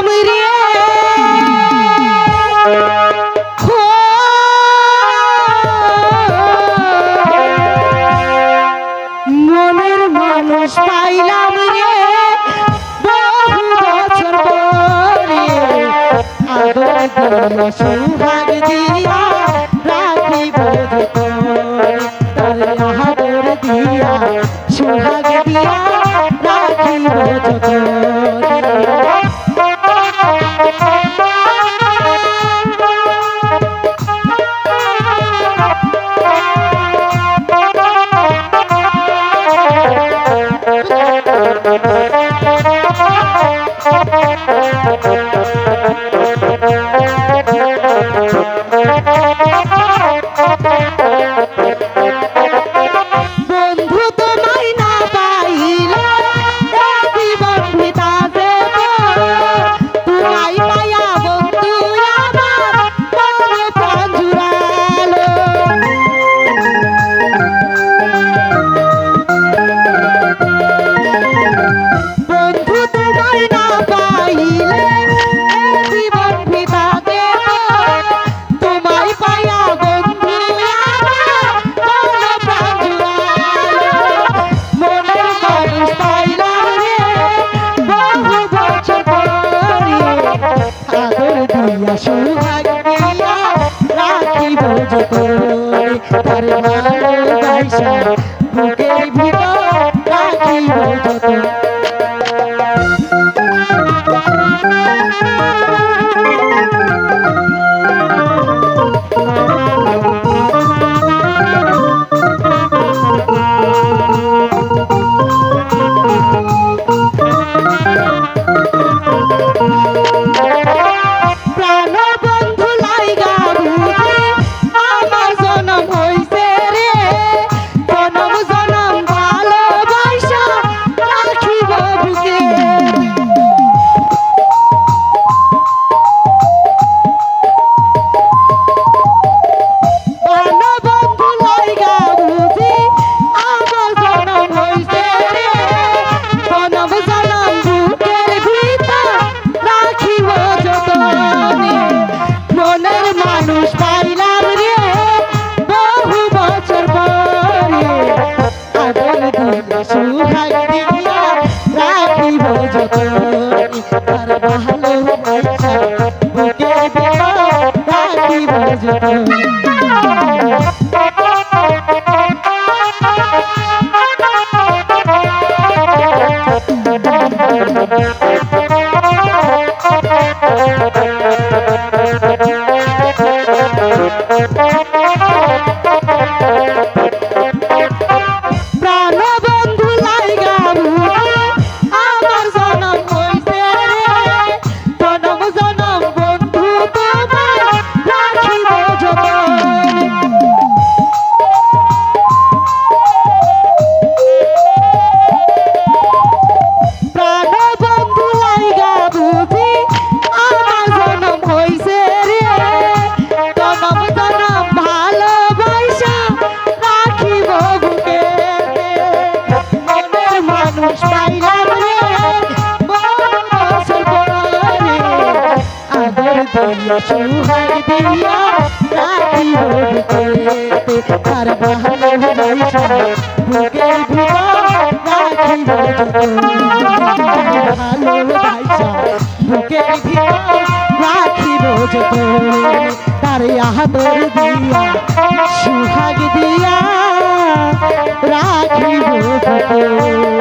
পাইলাম রে মনের মানুষ পাইলাম রে বহু বছর পরে আদর দিয়া সুহাগ দিয়া রাখিব তার আদর দিয়া সুহাগ দিয়া রাখিব সুহাগ দিয়া রাখিব যতনে তার ভালোবাসা বুকের ভিতর রাখিব যতনে সুহাগ দিয়া রাখিব যতনে তার ভালোবাসা বুকের ভিতর রাখিব যতনে সুহাগ দিয়া রাখিব বুকেতে তার ভালোবাসা বুকের ভিতর রাখিব ভালোবাসা বুকের ভিতর রাখিব যতনে তার আদর দিয়া সুহাগ দিয়া রাখিব যতনে।